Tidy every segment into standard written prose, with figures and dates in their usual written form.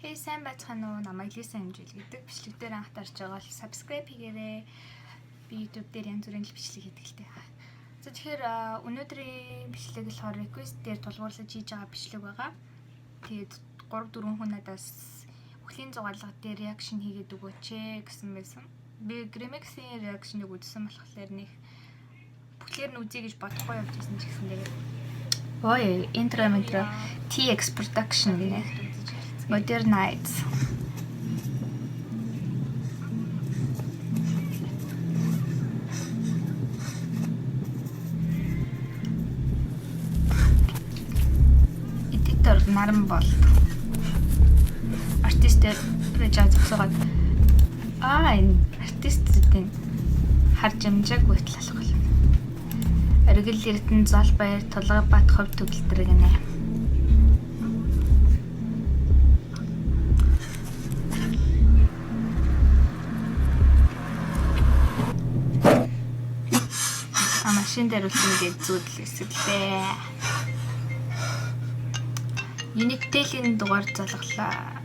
Hey сайн байцгаана уу? Намайг Лиса хэмжээл гэдэг. Бичлэг дээр анхаарч байгаа бол subscribe хийгээрэй. Би YouTube дээр янз бүрийн бичлэг хийдэг л дээ. За тэгэхээр өнөөдрийн бичлэг болохоор request дээр тулгуурлаж хийж байгаа бичлэг байгаа. Тэгээд 3-4 хүн надаас үхлийн зугаалга дээр reaction хийгээд өгөөч гэсэн байсан. Би Grimex-ийн reaction-ыг үзсэн болохоор нэг бүхлээр нь үзье гэж бодохгүй явчихсан ч гэсэн тэгээд ой intro TX production гэх Modernize. Editor наран бол артистээр режаа зогсоод энэ артистуудын харж амжаагүй талах бол. Оргил Эрдэнэ Залбаяр Тулгабат хов төгөлтөр гинэ. Машин дээр үл ингээд зүүдэл эсэллээ. Unitel-ийн дугаар залглаа.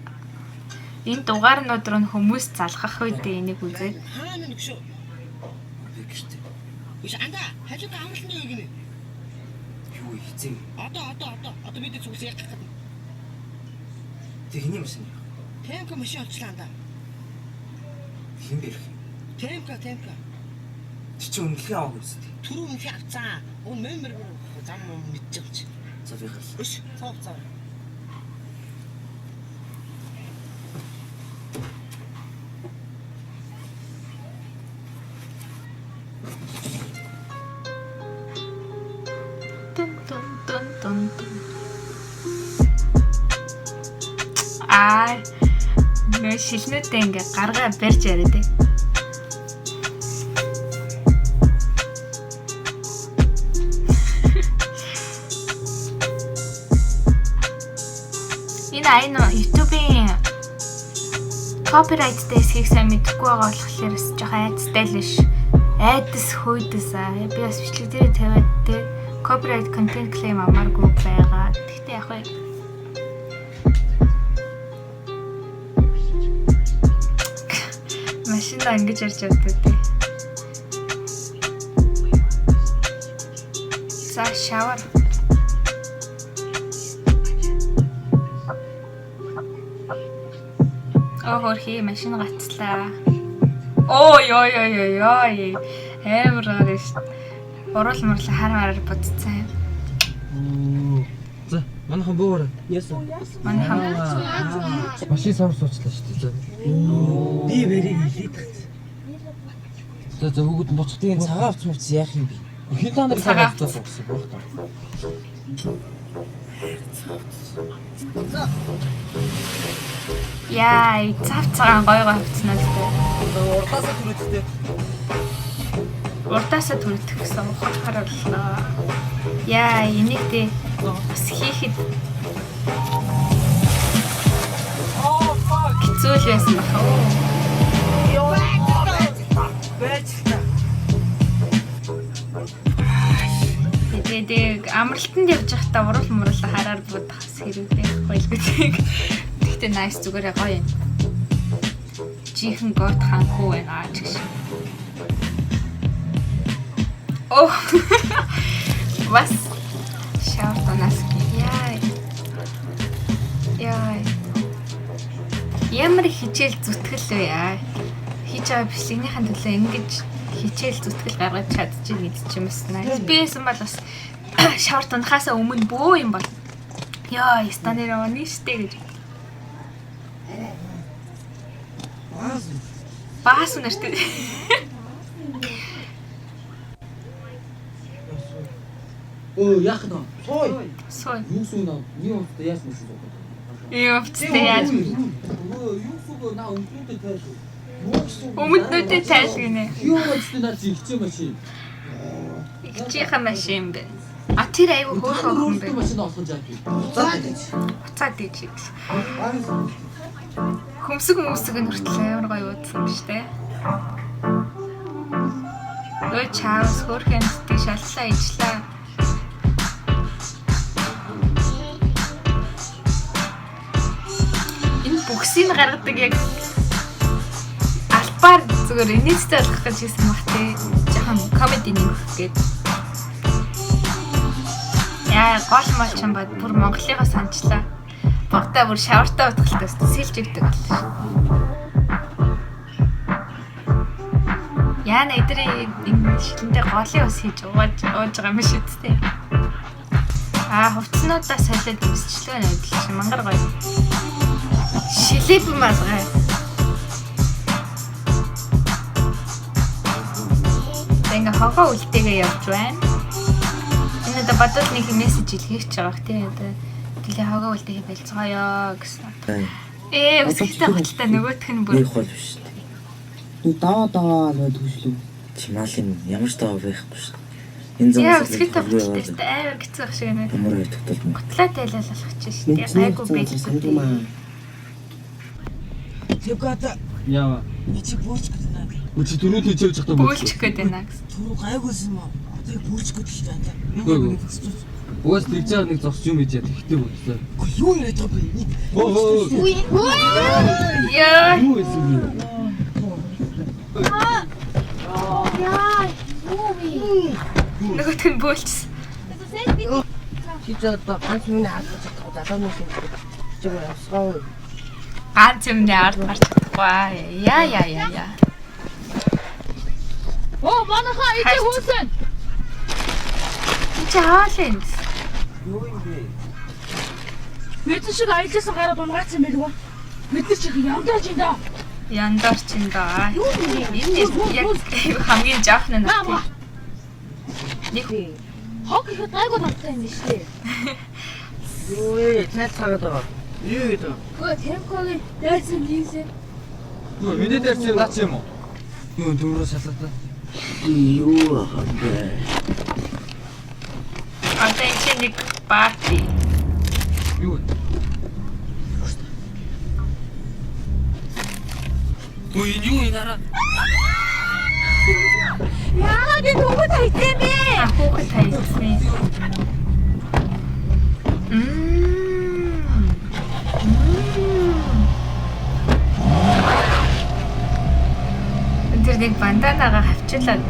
Энэ дугаарнууд руу хүмүүс залгах үедээ энийг үзээд хаана нэг шүү. Биш анда хажууд амралтны үг нэ. Юу хийцэн? Одоо бид зүгс яг гэх юм. Тэхний машин. Темка машин олчлаа анда. Хэн бэрх? Темка. Чи үнэлгээ авах үстэй. Түрүү үнэлгээ авцаа. Өн мембер зам мэдчихвч. За би хэл. Биш цаа. Тун. Нөө шилнүүдээ ингээ гаргаа барьж яриад ээ. Энэ YouTube-ийн copyright дэсхийг сайн мэдэхгүй байгаа болохоор бас жоохон айцтай л биш. Айдас хөөдөс би бас бичлэг дээр тавиад те copyright content claim амаргүй байгаа. Гэхдээ яг хөө машинаа ингэж ярьж явдаг те. За shower хөрхи машин гацлаа. Ой. Амар гараш. Урал мөрлө хараар бодцсан. За, манайхан буугаар. Яасан. Манайхан Машин сар суучлаа шүү дээ. Би бэрийг хэлээд За өгөөд буцтын цагаан авч мөвч яах юм бэ? Хэн та нар цагаан авч гэсэн баг та. яа, цавцгаан гой авцсан л дээ. Урдаасаа түрэтэх гэсэн ухаалгаар боллоо. Яа, энийг дээ бас хийхэд хэцүү л байсан баха. Тэгээд амралтанд явж байхдаа урал мурал хараар будахс хэрэгтэй байхгүй л гэдэг. Тэгтээ nice зүгээр гоё юм. Чихэн гот ханхуу байгаа ч гэж. Бас шаартанаас яа. Ямар хичээл зүтгэл вэ яа. Хийж байгаа бичлэгнийхэн төлөө ингэж хичээл зүтгэл гаргаж чадчих гэж ч юм уу. Бисэн бол бас шаартанахаас өмнө бөө юм бол. Яа, станероо ништэй гэж. Баас үнэртэй. Яах нь? Сой. Юу сүнэ? Юу утга яасан шүү дээ. Юу яаж Юу сүгөө наа өмдөлтэй тайлж. Өмднөдөө тайлж гинэ. Юу мэдсэн наа зигчээ машин. Ихчийнхаа машин бэ. Тэр айгүй хөөрхөн хүн бэ. Машин олгож яах вэ? Уцаад дийж. Хөмсөг нь хүртэл амар гоё уудсан юм штэ. Ой чаавс хөөрхөн тийг шаллаа ижлаа. бүгсийг гаргадаг яг албаар зүгээр инээдтэй болох гэж хэлсэн баг тий. Жохон комеди нэг гээд. Яа гол малчин бод бүр Монголыгоо санчлаа. Багтаа бүр шавартаа утгалтай сэлж өгдөг. Яна эдрийн энэ шилэндээ голын ус хийж ууж байгаа юм шиг үстэй. Хувцснуудаа солиод өмсчлөө найдал чи мангар гоё. Шилэп мазгай. Тэнгэ хогоо үлдээгээ явж байна. Энэ да бадал нэг мессеж илгээж байгаа тий. Гэлээ хогоо үлдээгээ бэлцгоё гэсэн. Өсөлттэй хөтөлтэй нөгөөх нь бүр их бол биш. Даа төшлөө. Чимаалын ямар ч даа байхгүй шүү. Энэ зам өсөлттэй хөтөлтэй амар хэцүү ах шиг байна. Ямар хөтөлтэй юм. Готлаа тайлалах гэж шүү дээ. Гайгүй байж. Тэгвэл яа. Чи бүрч гэдэг наа. Чи түрүү тийж явж захтаа бүрч гэдэг наа гэсэн. Түрүү гайгүйсэн юм аа. Одоо бүрч гэдэг шүү дээ. Уус тэгж байгаа нэг зогсож юм ижээ тэгтээ боллоо. Юу яриад байгаа бэ? Яа. Юу эсэх юм? Нөгөөх нь бөөлчсөн. Чи одоо ганц минь харж байгаа залуу нэг чи явсгаа. Ганц юм яар гарч чадахгүй. Яа. Оо манайхаа ичээ хүүсэн. Чи хаалын. Юу юм бэ? Мэдэн шиг аяллаас гараад унгаацсан байлгүй. Бид нар чих яндаж ин да. Яндарч ин да. Энэ яг хамгийн жаахан нь. Нэг хог их гайгүй надтай юм биш үү? Юу ээ, цаацгаад байгаа. Юу гэдэг? Гөө темпогийн дайсан хийсэн. Юу миний дээр чи наач юм уу? Юу дөрөв шалгадаа. Юу аа бэ? атенчи нэг парти. Юу? Ой, юу инараа? Яагаад энэ хүүхэд хайсан бэ? Хүүхэд хайсан. Тэр нэг банданагаа хавчлаад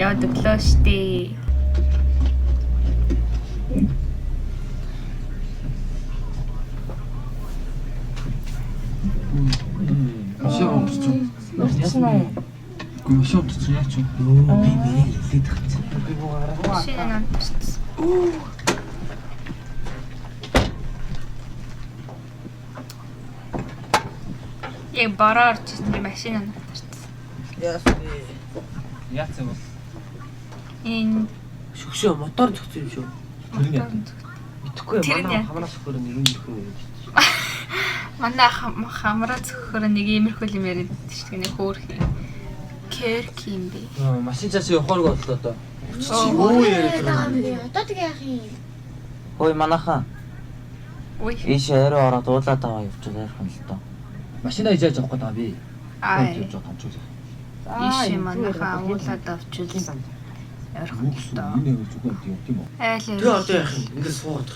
яваад өглөө штэ. Машин өмссөн. Машин өмссөн яач вэ? Би хэлээд тахсан. Би буугараа. Машин амтсан. Яг бараар ч тийм машин амтсан. Яац юм бол? Энэ Шүгшөө мотор зөгцсөн юм шүү. Итгэхгүй манай хамраас өгөхөр нэг юм нөхөр. манай хамраа зөвхөр нэг иймэрхүү юм яриад шүү дээ хөөх юм. Керк юм бэ. Машин цааш явахааргүй боллоо доо. Юу яриад байгаа юм. Одоо тэг яах юм? Хөөе манайхаа. Ой. Ийш орой ороод уулаад аваа явчихсан ярхан л доо. Машина ижааж авах гэдэг би. Аа. Явж байгаа хамчуулах. Иш манайхаа уулаад авчулсан. Ярхан л доо. Энэ юу зүгээр тийм үү? Айл. Тэгээ одоо яах юм? Ингээд суугаад.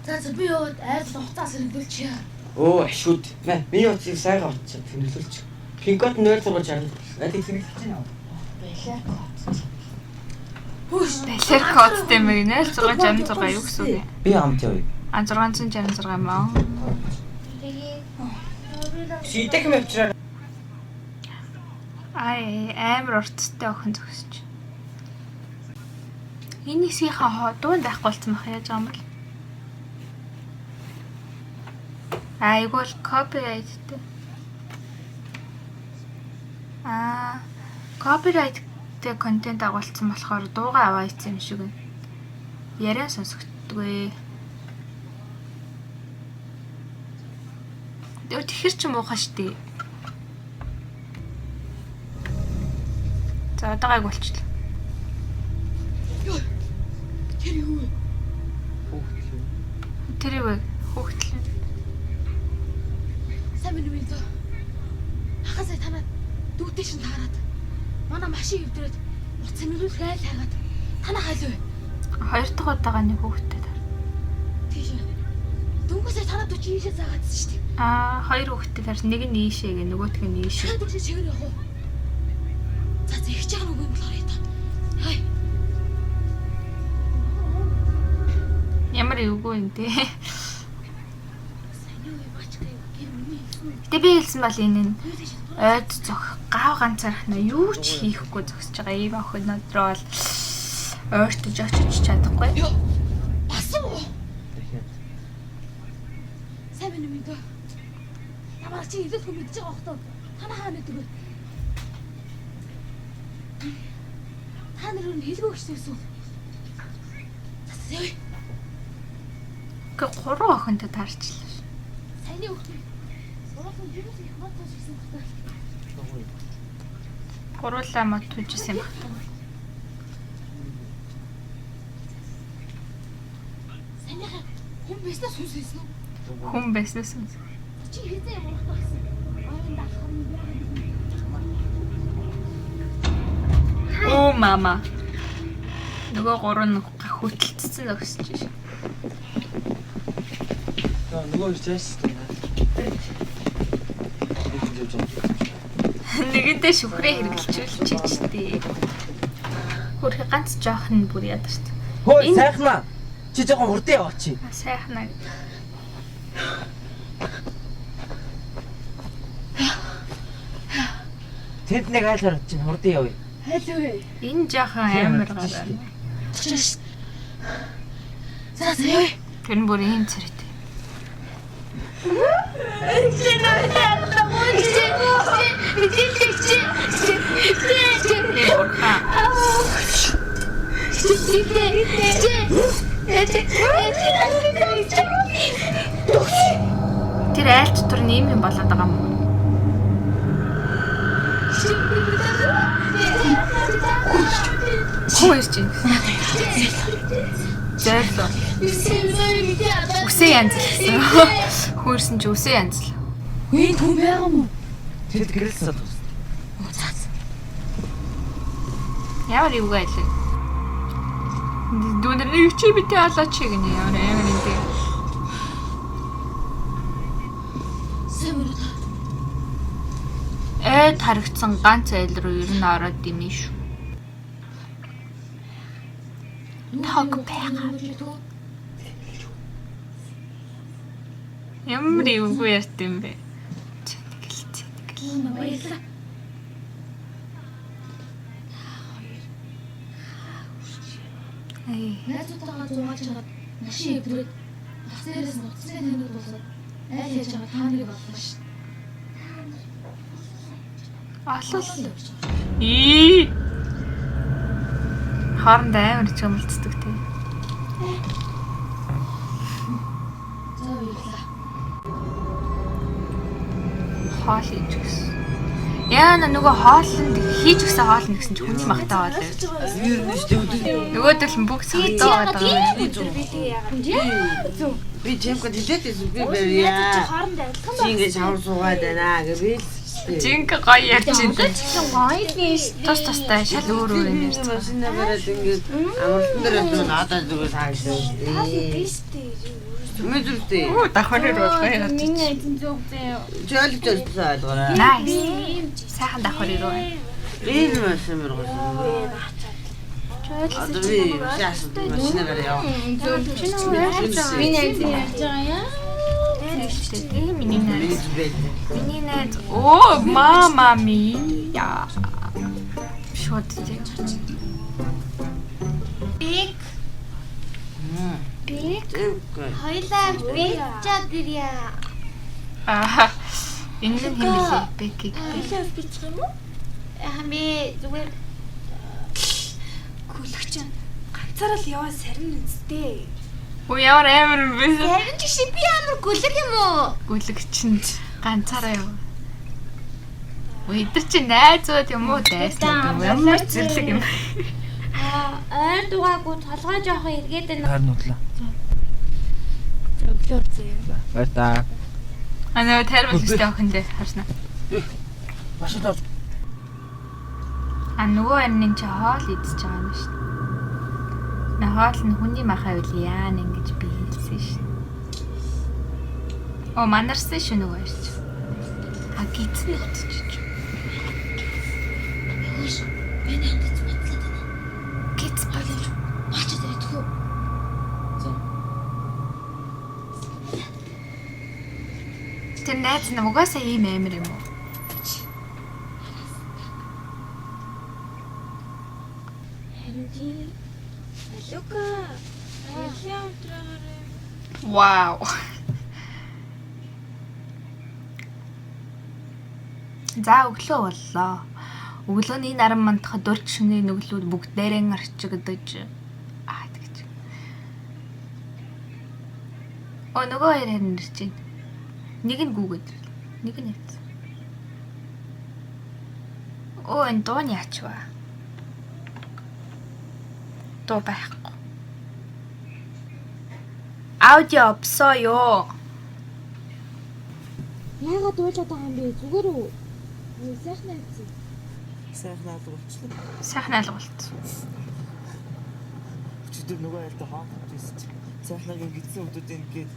За би яваад айд хугацаас хөрөнгөлч. Оо ашууд. Миний утсыг сайхан авчихсан. Тэмдэглүүлч. Пинкот 060. Аль их хэрэглэж байна уу? Бэлэр кодтэй мэг 0666 юу гэсэн үг? Би хамт явъя. 666 юм аа. Шийдэх юм авчраа. Амар урттай охин зогсож. Энэ хэсгийнхаа дуун байхгүй болсон бах яаж байгаа юм бол. Айгуул копирайттэй. Копирайттэй контент агуулсан болохоор дуугаа аваа ийцсэн юм шиг байна. Яриа сонсогддгүй. Тэгэхээр ч муухай штий. За одоо гайг болчихлоо. Тэр юу вэ? Тэр юу вэ? Хөөхтлээ. Сайн минь үү? Хахасаа танаа дүүтэй шин таарад. Манай машин өвдрөөд утас нөлөөлөх айл хайгаад. Танаа хайл вэ? Хоёр дахь удаага нэг хөөхтэй таар. Тийш. Дөнгөсөө танаа 40 ийшээ заагаадсэн шүү дээ. Хоёр хүүхэдтэй тарс нэг нь ийшээгээ нөгөөх нь ийшээ. Та чигээр явах уу? За их чагаа нүгэн болохоор яа та. Хай. Ямар эвгүй юм те. Сайн юу бачгаа юу гэр миний хэлсэн. Гэтэ би хэлсэн бол энэ нь ойд зөх гав ганцаарх нь юу ч хийхгүй зогсож байгаа ийм охин өдрөө бол ойртож очиж чадахгүй. Басан уу? Сайн байна уу мэдээ? Ямар чи илүүхөө мэдж байгаа хот. Танаа хаа нэдэг вэ? Та нар юу хэлгүй гэжсэн. Засаа. Гэ 3 охинтой таарчлаа ш. Саяны хүүхдээ. Сургуулийн юус их мод тоош гэсэн байна. Гуруулаа мод түжсэн юм байна. Санийхаа хүн байснаас сүнсэн үү? Хүн байснаас юм. Чи хэзээ ямар хат болсон? Ойрон даахын Оо мама. Нөгөө 3 нь хөтөлцсөн зогсож ш. Нөгөө чаас Нэгэнтээ шүхрээ хэрэглэжүүлчихэж штий. Хөрхи ганц жоох нь бүр ядар штт. Хөөе сайхнаа. Чи жоохон хурдан яваач. Сайхнаа. Тэнд нэг айлаар чи хурдан явъя. Хайлуу вэ? Энэ жоохон амар гараа. За зөө. Тэр нь бүр ийм царайтай. Тэр айлч дотор нэм юм болоод байгаа юм. Хөөс чи. Зайлоо. Үсээ янзлсан. Хөөсөн чи үсээ янзлаа. Үин түн байгаа юм уу? Тэд гэрэлсээд байна. Ямар юу айлаа. Дүүнэр нэг чи битээ алаач гинэ ямар амар юм бэ. Сэмэр. Харагдсан ганц айл руу ер нь ороод димэн шүү. Таг байгаа. Ямар юу ярьд юм бэ? Баярлалаа. Найзуудтайгаа зугаалж хагаад машин эвдрээд нацнаас нуцсан тэнүүд болоод айл яаж байгаа та нарыг бодлоо ш. Алуулаа. Ий. Хооронд амар чөмөлцдөг тий. За баярлалаа. Хоол хийж өгсөн. Яана нөгөө хоолнд хийж өгсөн хоолн гэсэн чи хүний магтаа болоо. Юу юм шүү дээ. Нөгөөдөл нь бүгд сагтаа байгаа юм. Би чимко тэтэс би бэрья. Хоорондоо адилхан Чи ингэ шавар суугаад байна гэвэл Жинк гоё ярьж байна. гоё шүү. Тус тустай шал өөр өөр юм ярьж байгаа. машина бараад ингэ амралтан дээр нь надад зүгээр таашаа. Мэдвэртэй. Оо давхараар болгоо яаж чи. Эзэн зүг зөө. Жолч олдсон ойлгоорой. Найс. Сайхан давхар ирөө. Би л машин мөргөсөн. Одоо би шааш машина бараа яа. Миний эзэн ярьж байгаа яа. Миний найз. Бэлбэл. Миний найз. Оо мама мия. Шот тий. Биг. Биг. Окей. Хоёлаа биг чад ирья. Энэ нь хэмэлээ. Бэкик. Хоёлаа бичих юм уу? Би зүгээр гүлгч ганцаараа л яваа сарин үстэй. Оо ямар амар юм бэ? Сарин чи би амар гүлэг юм уу? Гүлэгчэнд ганцаараа яв. Өдөр чи найзууд юм уу дайснаа ямар зэрлэг юм. Ойр дугаагүй толгой жоохон эргээд байна. Харин утлаа. Өглөө зөө. Баярлаа. Анаа тарвал өстэй охиндээ харснаа. Машин тав. Нөгөө анин чи хоол идчихэж байгаа юм шүү. Хоол нь хүний махаа үл яана ингэж би хэлсэн шүү. Оо манарсан шүү нөгөө ярьж. А гитсэн утчих. Хөөш. Миний хандаж батлаад байна. Гиц болов. Баач дээр тхөө. За. Тэр найз нь угаасаа ийм амир юм уу? Харин тийм. Алука. Яхиа өдрөөрэй. Вау. За өглөө боллоо. Өглөөний 10 мандах дөрч шөнийн нүглүүд бүгдээрээ арчигдаж тэгж. Нөгөө хоёр харин ирж байна. Нэг нь гүгээд. Нэг нь яц. Энэ дуу нь яач вэ? Дуу байхгүй. Аудио 없어요. Яагаад уйлаад байгаа юм бэ? Зүгээр үү? Сайхан найз. Сайхан алга болчихлоо. Сайхан алга болцсон. Өчигдөр нөгөө айлтаа хаалт байсан чи. Сайхнаагийн гидсэн хүмүүстэй ингээд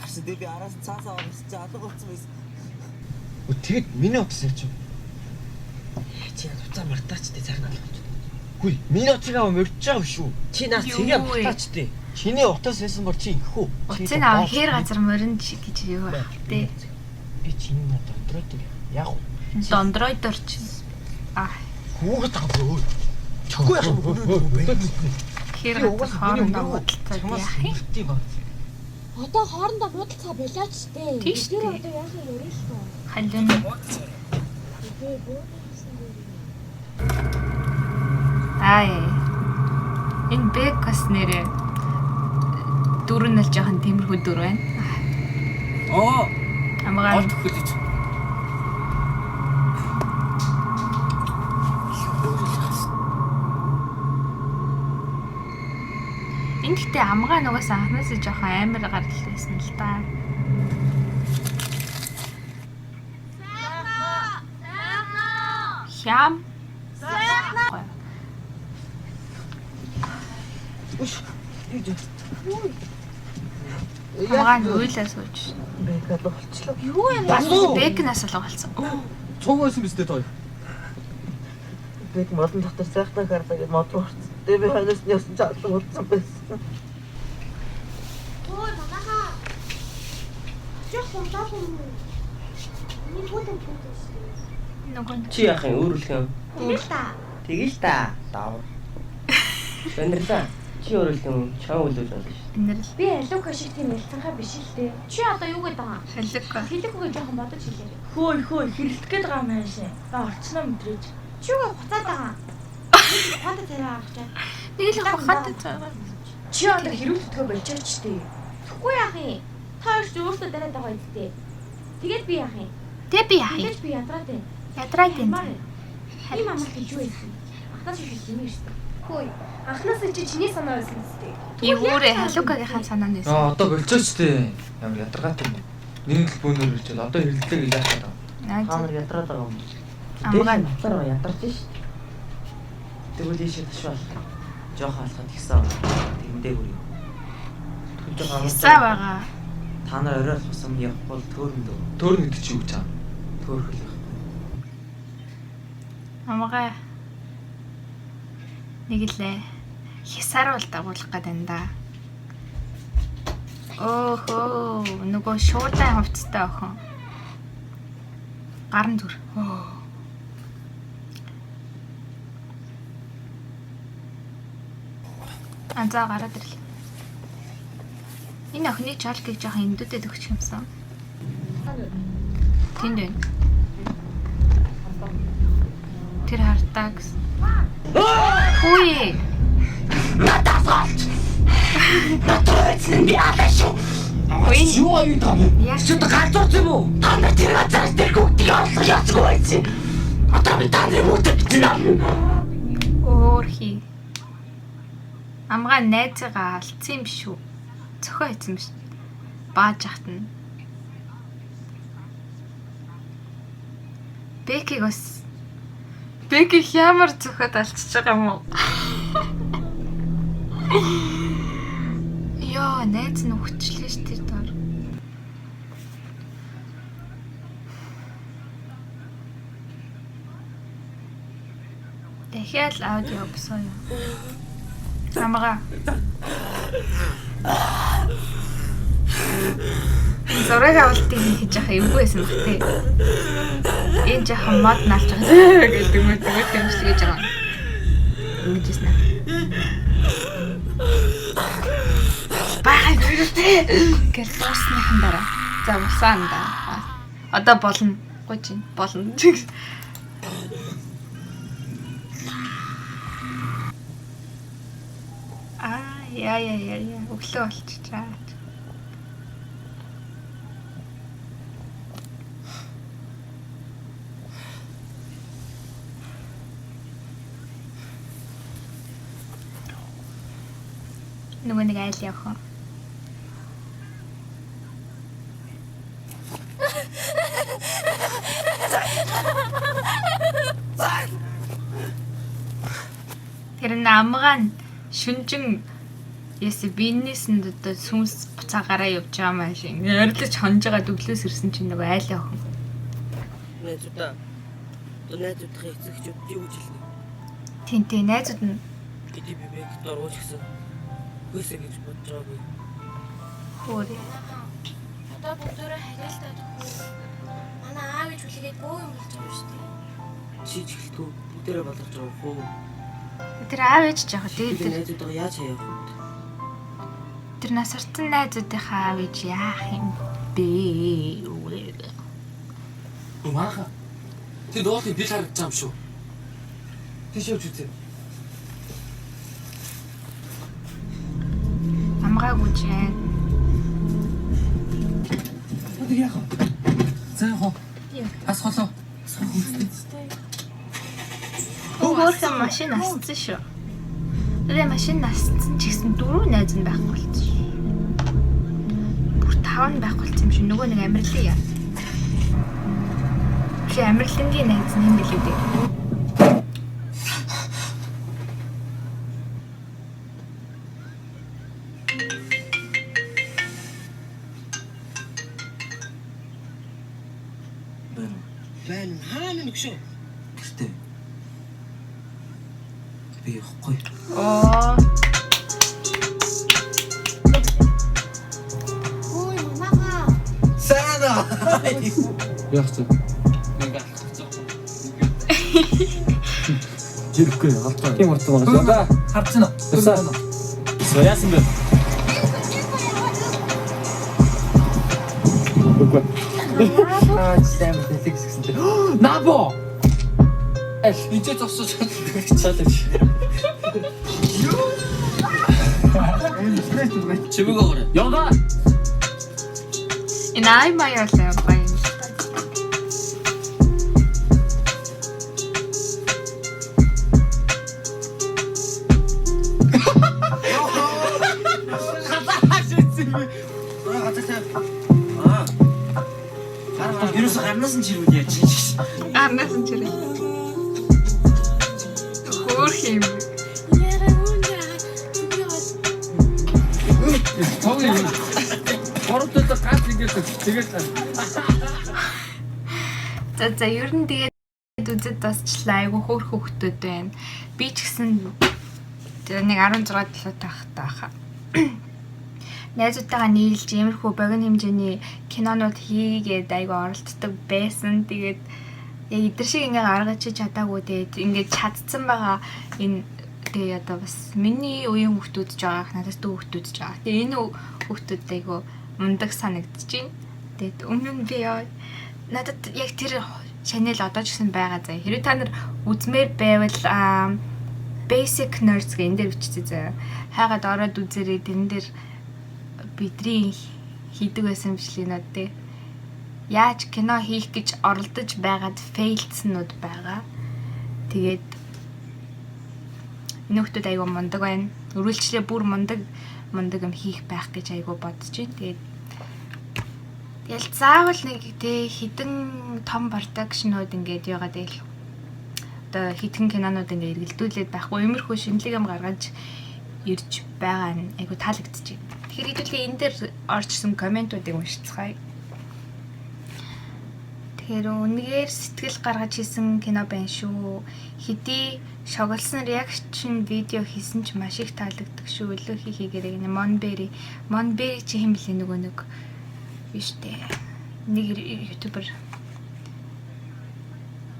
гарсан дээр би араас нь цаасаа орсон чи алга болцсон байсан. Тэгэд миний утас яач вэ? Чи уцаа мартаачтай сайхан алга болчихлоо. Хүй, миний утасгаа мөрдөж байгаа шүү. Чи наас Юу тэгээ вэ? мартаачтай. Чиний утас байсан бол чи инхүү. Утсын аваа хээр газар морин шиг гэж юу вэ? Би чиний над ондроод яг уу. Дондройдор чи. Хүүхэд байгаа бөө. Чгүй яах вэ? Хээр газар хоорондоо бодолтой яах юм? Одоо хоорондоо буудалцаа болооч тээ. Тийш Тэр дээ. одоо яах юм бэ? Халуун. Энэ бэкас нэрээ дөрөв нь л жоохон тиймэрхүү дүр байна. Амгаа төхөлж. энэ гэхдээ амгаа нугаас анхнаас жоохон амар гарал байсан л да. Хям. Уш. Амгаа нүйлээ сууж. Бэк алга болчихлоо. Юу юм бэ? Бас бэкнаас л болсон. Цуг байсан биз дээ той. Бэк модон дотор сайхнаа гарлаа гэж мод руу орсон. Тэгээ би ханаас нь явсан чи алга болцсон байсан. Ой, манайхаа. Чөөх сумдаа юм. Миний бүтээн бүтээн. Нөгөө Чи яах юм өөрөлдөх юм? Тэгэл та. Тэгэл та. Даав. Өндөрлөө. Чи өөрөлдөх юм. Чам үлээж байна шүү. нэрл Би алука шиг тийм ялцанхаа биш л дээ. Чи одоо юу гэдэг байгаа? халиг. Хэлэхгүй жоохон бодож хэлээ. Хөөе хэрэлдэх гээд байгаа юм аашаа. Ба орцноо мэдрэж. Чи юу буцаад байгаа? Хонда царай авах чаа. Нэг л хахад цаагаа. Чи одоо хэрүүлдэхөө болчихооч тээ. Тэгэхгүй яах юм? Та хоёр ч өөртөө дараад байгаа үстэй. Тэгээд би яах юм? Тэ би яах юм? Тэгэж би ядраад байна. Ядраад юм. Ийм амлах гэж юу байсан? Ахнаас шиг юм шүү. Хөөе. Анхнаас чи чиний санаа байсан үстэй. Эвүүрээ халукагийн санаа нэсэн. Одоо болчихооч тээ. Ямар ядаргаатай юм. Нэг л бөөнөр хэлж байна. Одоо хэрэлдээ гэж яах вэ? Та нар ядраад байгаа юм. Амгаа Натар ядарч ш. Тэгвэл ийшээ ташвал. Жохон алхаад гисэн. Тэндээ хүрээ. Түлж байгаа хисаа байгаа. Та нар орой тусам явах бол төөрөндөө. Төөрн гэдэг чи юу чам? Төөрхөл явах. Амгаа нэг л хисааруул дагуулах гэдэг да. Оохоо нөгөө шуудан хувцастай охин. Гарын зүр. Анзаа гараад ирлээ. Энэ охины чалкийг жоохон эндүүдэд өгчих юмсан. Тэнд байна. Тэр хартаа гэсэн. Хүй. Надаас олж. Надаас би алаш. Хүй. Юу аюу таа. Яа. Чи одоо галзуур юм уу? Та нар тэр газар дээр бүгдийг орлоо яцгүй байсан. Одоо би та нар бүгд чинь. Өөрхий. Амгаа найзгаа алдсан юм биш үү? Цохоо хийсэн биш. Бааж ахтана. Бэкиг бас Бэки ямар цохоод алчж байгаа юм уу? Яа, найз нь өгчлээ ш тэр дор. Дахиад л аудио босгоё. Амгаа. Зураг авалтыг хийж явах эвгүй байсан баг тий. Энэ жоохон мод наалж байгаа гэдэг юм шиг гэж байгаа. Ингэж ийсэн. Бага гэртэй гэж дуусныхан дараа. За мусаан да. Одоо болно. Гуйж болно. Яа. Өглөө болчихлаа. Нөгөө нэг айл явах. Тэр намгаан шүнжин ясэ бизнесэнд одоо сүнс буцаагаараа явж байгаа маа шиг. Орилж хонж байгаа өглөөс ирсэн чинь нөгөө айл явах. Найзуудаа. Найзуудын эцэгчүүд юу гэж хэлнэ? Тинтээ найзууд нь Гэтэл би бэгт оруулж гисэн. Хөөсэй гэж бодож байгаагүй. хөөрэ. Одоо бүгдөө хариалтаа төгөө. Манай аав ээж хүлээгээд бөө юм болж байгаа шүү дээ. Чи ч гэлтгүй бүгдээрээ болгож байгаа хөө. Тэр аав ээж ч яг Би тэгээд найзуудаа яаж хаяах вэ? тэр насартан найзуудынхаа аав ээж яах юм бэ? Мааха. Тэд уулын бил харагдаж байгаа юм шүү. Тийш явж үзье. Амгаагүй ч ээ. Өдөр яах вэ? Сайн хоо. Ас холоо. Өөрхөн машин асцсан шүү. Тэр машин асцсан ч гэсэн 4 найз нь байхгүй болсон шүү. Бүр 5 нь байхгүй болсон юм шиг нөгөө нэг амирлын яа. Чи амирлангийн найз нь юм билүү дээ. Байна. Хаана нэгшөө? Гэртээ. Би явахгүй. Оо. Ой, мамаа. Сана. Яах вэ? Жирхгүй халтаа. Тийм утсан байгаа шүү. Харцсан уу? Яасан. Яасан бэ? Үгүй. Сайн дэлгс гэсэн. Набо. Эцээ зогсож чадчих. Чимээгөө орё. Яваа. Энэ ай маяалаа байна. Вирус гарнаас нь чирвэл яа чи. Арнаас нь чирээ. Хөөх юм. Яра үнэ. Тог юм. Оролцоод ганц ингэж тэгээд За ер нь тэгээд үзэд басчлаа. Айгу хөөх хөвгтөд байна. Би ч гэсэн нэг 16 талаа тахтаа. Найзуудтайгаа нийлж иймэрхүү богино хэмжээний кинонууд хийгээд айгу оролцдог байсан. Тэгээд яг эдгэр шиг ингээ гаргаж чадаагүй. Тэгээд ингээ чадсан байгаа энэ тэгээд одоо бас миний үеийн хүүхдүүд ч байгаа, надаас дүү хүүхдүүд ч байгаа. Тэгээд энэ хүүхдүүд айгу мундаг санагдаж байна. Тэгээд өмнө нь би надад яг тэр channel одоо ч гэсэн байгаа заа. Хэрэв та нар үзмээр байвал basic nerds гэх энэ дээр бичсэн заа. Хайгаад ороод үзээрэй. Тэрэн дээр бидний хийдэг байсан бичлэгнүүд те. Яаж кино хийх гэж оролдож байгаад фейлцнүүд байгаа. Тэгээд энэ хүмүүс айгүй мундаг байна. Өрүүлчлээ бүр мундаг юм хийх байх гэж айгүй бодож байна. Тэгээд тэгэл заавал нэг те хідэн том продакшнууд ингээд яагаад байл. Одоо хідэн кинонууд ингээд эргэлдүүлээд байхгүй. Иймэрхүү шинэлэг юм гаргаж ирж байгаа нь айгүй таалагдчих. Тэгэхээр хэдүүлээ энэ дээр орчсон комментуудыг уншицгаая. Тэгэхээр үнэхээр сэтгэл гаргаж хийсэн кино байна шүү. Хэдий шоглосон реакшн видео хийсэн ч маш их таалагддаг шүү. Өлөө хийгээрэй. Монбери чи хэм блэ нөгөө нэг биш дээ. Нэг ютубер.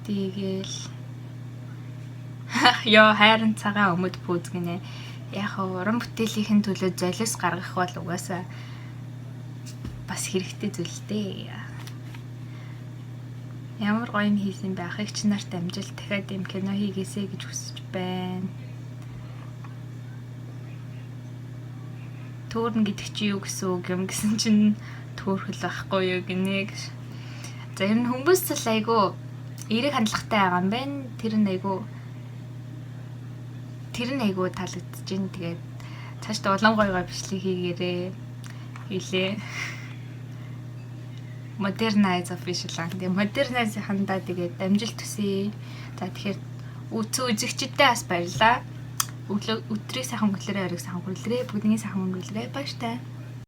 Тэгэл ёо хайрын цагаан өмд пүүз гинэ. Яг уран бүтээлийн төлөө золиос гаргах бол угаасаа бас хэрэгтэй зүйл дээ. Ямар гоё юм хийсэн бэ? Ахыгч нарт амжилт дахиад юм кино хийгээсэй гэж хүсэж байна. Төөрн гэдэг чи юу гэсэн үг юм гэсэн чинь төөрхөл байхгүй юу гинэ гэж. За ер нь хүмүүс л айгу эерэг хандлагатай байгаа юм байна. Тэр нь айгу таалагдж байна. Тэгээд цаашдаа улам гоё бичлэг хийгээрэй. Хэлээ. Modernize official аа. Тэгээ modernize хандаа тэгээд амжилт төсөө. За тэгэхээр үзэгчдээ бас баярлалаа. Өдрийг сайхан өнгөрүүлээрэй, оройг сайхан өнгөрүүлээрэй, бүгдний сайхан өнгөрүүлээрэй. Баяртай.